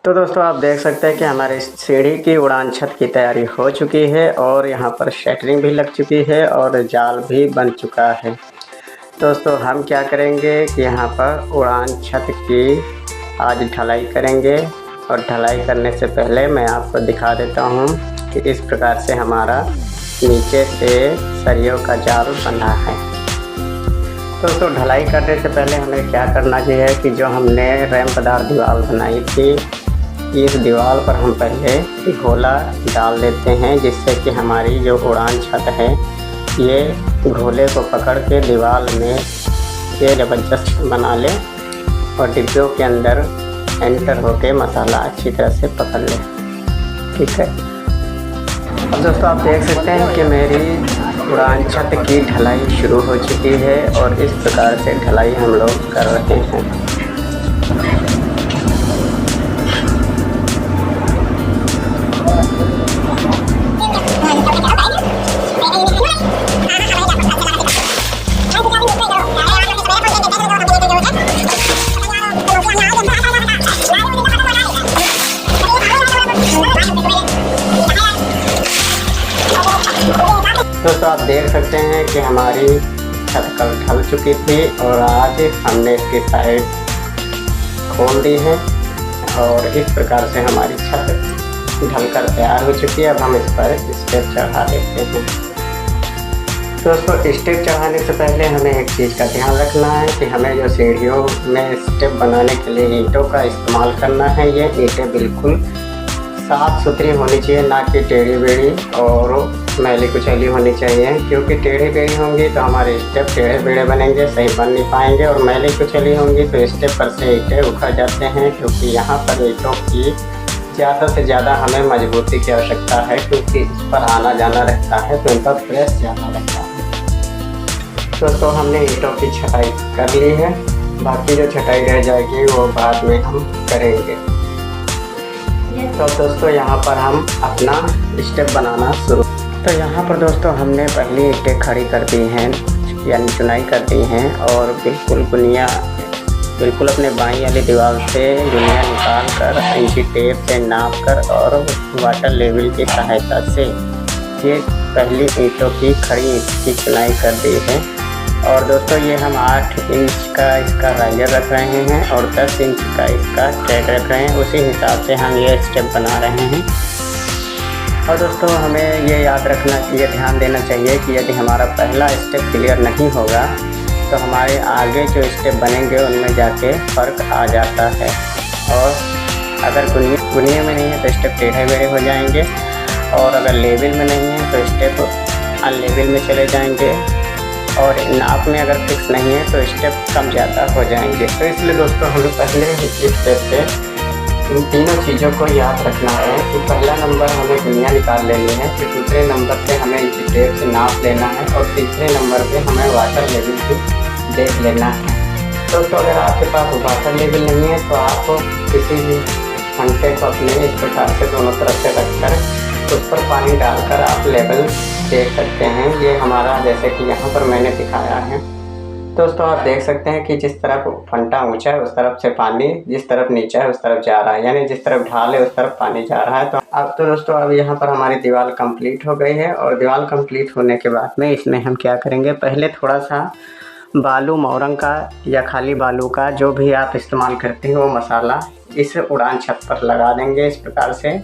तो दोस्तों आप देख सकते हैं कि हमारे सीढ़ी की उड़ान छत की तैयारी हो चुकी है और यहाँ पर शटरिंग भी लग चुकी है और जाल भी बन चुका है। दोस्तों हम क्या करेंगे कि यहाँ पर उड़ान छत की आज ढलाई करेंगे और ढलाई करने से पहले मैं आपको दिखा देता हूँ कि इस प्रकार से हमारा नीचे से सरियों का जाल बना है। दोस्तों ढलाई करने से पहले हमें क्या करना चाहिए कि जो हमने रैंपदार दीवार बनाई थी, इस दीवार पर हम पहले घोला डाल देते हैं, जिससे कि हमारी जो उड़ान छत है ये घोले को पकड़ के दीवार में ये ज़बरदस्त बना ले और डिब्बों के अंदर एंटर होके मसाला अच्छी तरह से पकड़ ले। ठीक है। अब दोस्तों आप देख सकते हैं कि मेरी उड़ान छत की ढलाई शुरू हो चुकी है और इस प्रकार से ढलाई हम लोग कर रहे हैं। दोस्तों आप देख सकते हैं कि हमारी छत कल ढल चुकी थी और आज हमने इसकी साइड खोल दी है और इस प्रकार से हमारी छत ढलकर तैयार हो चुकी है। अब हम इस पर स्टेप चढ़ा देते हैं। दोस्तों स्टेप चढ़ाने से पहले हमें एक चीज़ का ध्यान रखना है कि हमें जो सीढ़ियों में स्टेप बनाने के लिए ईंटों का इस्तेमाल करना है, ये ईंटें बिल्कुल साफ़ सुथरी होनी चाहिए, ना कि टेढ़ी बेढ़ी और मैली कुचैली होनी चाहिए, क्योंकि टेढ़ी बेढ़ी होंगी तो हमारे स्टेप टेढ़े बेढ़े बनेंगे, सही बन नहीं पाएंगे, और मैली कुचैली होंगी तो स्टेप पर से ईंटें उखड़ जाते हैं। क्योंकि यहाँ पर ईंटों की ज़्यादा से ज़्यादा हमें मजबूती की आवश्यकता है, क्योंकि इस पर आना जाना रहता है तो इन पर प्रेस ज़्यादा रहता है। दोस्तों हमने ईंटों की छटाई कर ली है, बाकी जो छटाई रह जाएगी वो बाद में हम करेंगे। तो दोस्तों यहाँ पर हम अपना स्टेप बनाना शुरू। तो यहाँ पर दोस्तों हमने पहली ईंटें खड़ी कर दी हैं, यानी चुनाई कर दी हैं, और बिल्कुल अपने बाईं वाली दीवार से गुनिया निकाल कर इंची टेप से नाप कर और वाटर लेवल की सहायता से ये पहली ईंटों की खड़ी ईंट की चुनाई कर दी है। और दोस्तों ये हम 8 इंच का इसका राइजर रख रहे हैं और 10 इंच का इसका ट्रैक रख रहे हैं, उसी हिसाब से हम ये स्टेप बना रहे हैं। और दोस्तों हमें ये याद रखना, ये ध्यान देना चाहिए कि यदि हमारा पहला स्टेप क्लियर नहीं होगा तो हमारे आगे जो स्टेप बनेंगे उनमें जाके फ़र्क आ जाता है। और अगर गुनिये में नहीं है तो स्टेप टेढ़े बेढ़े हो जाएंगे, और अगर लेवल में नहीं है तो स्टेप अनलेवल में चले जाएंगे, और नाप में अगर फिक्स नहीं है तो स्टेप कम ज़्यादा हो जाएंगे। तो इसलिए दोस्तों हमें पहले इस स्टेप से इन तीनों चीज़ों को याद रखना है कि पहला नंबर हमें गुनिया निकाल लेनी है, फिर दूसरे नंबर पे हमें इंची टेप से नाप लेना है, और तीसरे नंबर पे हमें वाटर लेवल भी देख लेना है। दोस्तों अगर आपके पास वाटर लेवल नहीं है तो आप किसी भी घंटे को अपने इस प्रकार से दोनों तरफ से रखकर उस पर पानी डालकर आप लेवल देख सकते हैं। ये हमारा जैसे कि यहाँ पर मैंने दिखाया है। दोस्तों आप देख सकते हैं कि जिस तरफ फंटा ऊंचा है उस तरफ से पानी, जिस तरफ नीचा है उस तरफ जा रहा है, यानी जिस तरफ ढाल है उस तरफ पानी जा रहा है। तो दोस्तों अब यहाँ पर हमारी दीवार कंप्लीट हो गई है, और दीवार कंप्लीट होने के बाद में इसमें हम क्या करेंगे, पहले थोड़ा सा बालू मोरंग का या खाली बालू का जो भी आप इस्तेमाल करते हैं वो मसाला इस उड़ान छत पर लगा देंगे इस प्रकार से।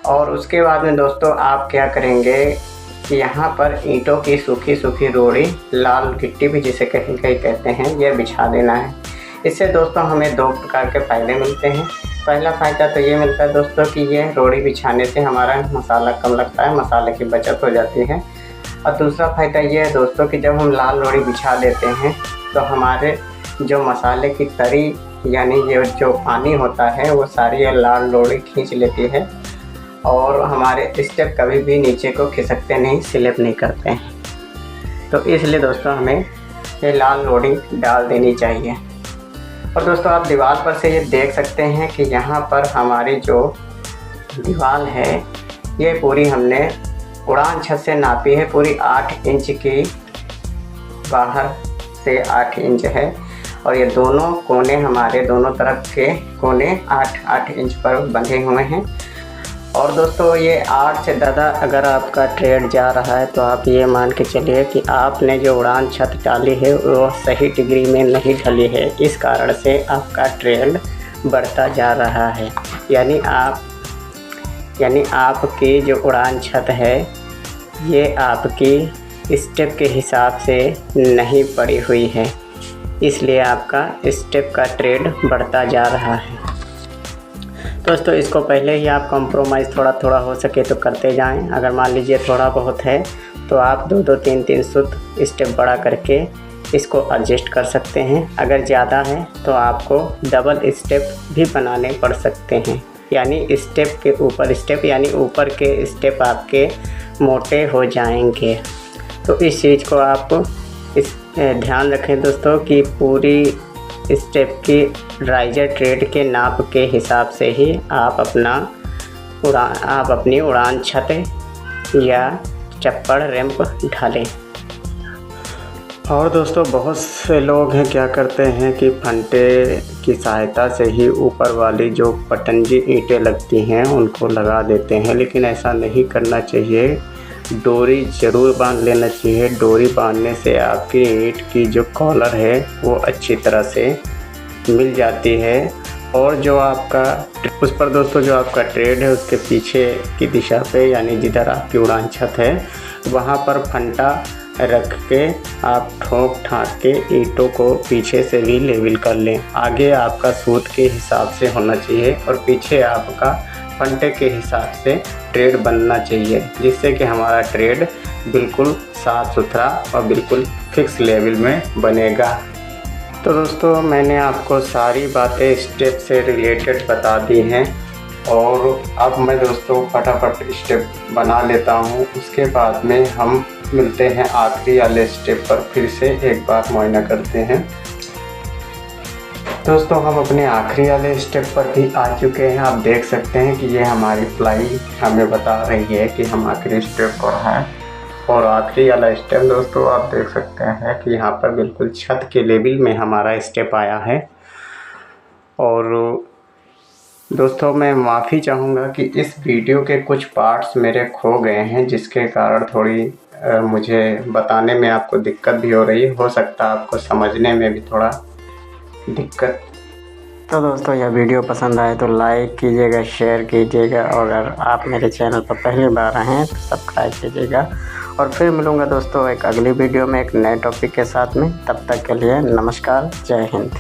और उसके बाद में दोस्तों आप क्या करेंगे कि यहाँ पर ईंटों की सूखी सूखी रोड़ी, लाल गिट्टी भी जिसे कहीं कहीं कहते हैं, यह बिछा देना है। इससे दोस्तों हमें 2 प्रकार के फ़ायदे मिलते हैं। पहला फ़ायदा तो ये मिलता है दोस्तों कि ये रोड़ी बिछाने से हमारा मसाला कम लगता है, मसाले की बचत हो जाती है। और दूसरा फ़ायदा ये है दोस्तों कि जब हम लाल रोड़ी बिछा देते हैं तो हमारे जो मसाले की तरी, यानी ये जो पानी होता है वो सारी ये लाल रोड़ी खींच लेती है, और हमारे स्टेप कभी भी नीचे को खिसकते नहीं, स्लिप नहीं करते हैं। तो इसलिए दोस्तों हमें ये लाल लोडी डाल देनी चाहिए। और दोस्तों आप दीवार पर से ये देख सकते हैं कि यहाँ पर हमारी जो दीवार है ये पूरी हमने उड़ान छत से नापी है, पूरी 8 इंच की, बाहर से 8 इंच है। और ये दोनों कोने हमारे दोनों तरफ के कोने 8-8 इंच पर बंधे हुए हैं। और दोस्तों ये 8 से ज़्यादा अगर आपका ट्रेड जा रहा है तो आप ये मान के चलिए कि आपने जो उड़ान छत डाली है वो सही डिग्री में नहीं ढली है, इस कारण से आपका ट्रेड बढ़ता जा रहा है। यानी आपकी जो उड़ान छत है ये आपकी स्टेप के हिसाब से नहीं पड़ी हुई है, इसलिए आपका स्टेप का ट्रेड बढ़ता जा रहा है। दोस्तों इसको पहले ही आप कॉम्प्रोमाइज़ थोड़ा हो सके तो करते जाएं। अगर मान लीजिए थोड़ा बहुत है तो आप 2-2 3-3 सुत स्टेप बढ़ा करके इसको एडजस्ट कर सकते हैं। अगर ज़्यादा है तो आपको डबल स्टेप भी बनाने पड़ सकते हैं, यानी स्टेप के ऊपर स्टेप, यानी ऊपर के स्टेप आपके मोटे हो जाएंगे। तो इस चीज़ को आप ध्यान रखें दोस्तों कि पूरी स्टेप की राइजर ट्रेड के नाप के हिसाब से ही आप अपनी उड़ान छत या चप्पड़ रैंप ढालें। और दोस्तों बहुत से लोग हैं क्या करते हैं कि फंटे की सहायता से ही ऊपर वाली जो पटंजी ईंटें लगती हैं उनको लगा देते हैं, लेकिन ऐसा नहीं करना चाहिए। डोरी ज़रूर बांध लेना चाहिए। डोरी बांधने से आपकी ईंट की जो कॉलर है वो अच्छी तरह से मिल जाती है। और जो आपका उस पर दोस्तों जो आपका ट्रेड है उसके पीछे की दिशा पे, यानी जिधर आपकी उड़ान छत है वहाँ पर फंटा रख के आप ठोक ठाक के ईंटों को पीछे से भी लेवल कर लें। आगे आपका सूत के हिसाब से होना चाहिए और पीछे आपका फंटे के हिसाब से ट्रेड बनना चाहिए, जिससे कि हमारा ट्रेड बिल्कुल साफ़ सुथरा और बिल्कुल फिक्स लेवल में बनेगा। तो दोस्तों मैंने आपको सारी बातें स्टेप से रिलेटेड बता दी हैं और अब मैं दोस्तों फटाफट स्टेप बना लेता हूँ। उसके बाद में हम मिलते हैं आखिरी वाले स्टेप पर, फिर से एक बार मुआयना करते हैं। दोस्तों हम अपने आखिरी वाले स्टेप पर भी आ चुके हैं। आप देख सकते हैं कि ये हमारी प्लाई हमें बता रही है कि हम आखिरी स्टेप पर हैं। और आखिरी वाला स्टेप दोस्तों आप देख सकते हैं कि यहाँ पर बिल्कुल छत के लेवल में हमारा स्टेप आया है। और दोस्तों मैं माफ़ी चाहूँगा कि इस वीडियो के कुछ पार्ट्स मेरे खो गए हैं, जिसके कारण थोड़ी मुझे बताने में आपको दिक्कत भी हो रही है। हो सकता है आपको समझने में भी थोड़ा दिक्कत। तो दोस्तों यह वीडियो पसंद आए तो लाइक कीजिएगा, शेयर कीजिएगा और अगर आप मेरे चैनल पर पहली बार आए हैं तो सब्सक्राइब कीजिएगा। और फिर मिलूँगा दोस्तों एक अगली वीडियो में एक नए टॉपिक के साथ में। तब तक के लिए नमस्कार, जय हिंद।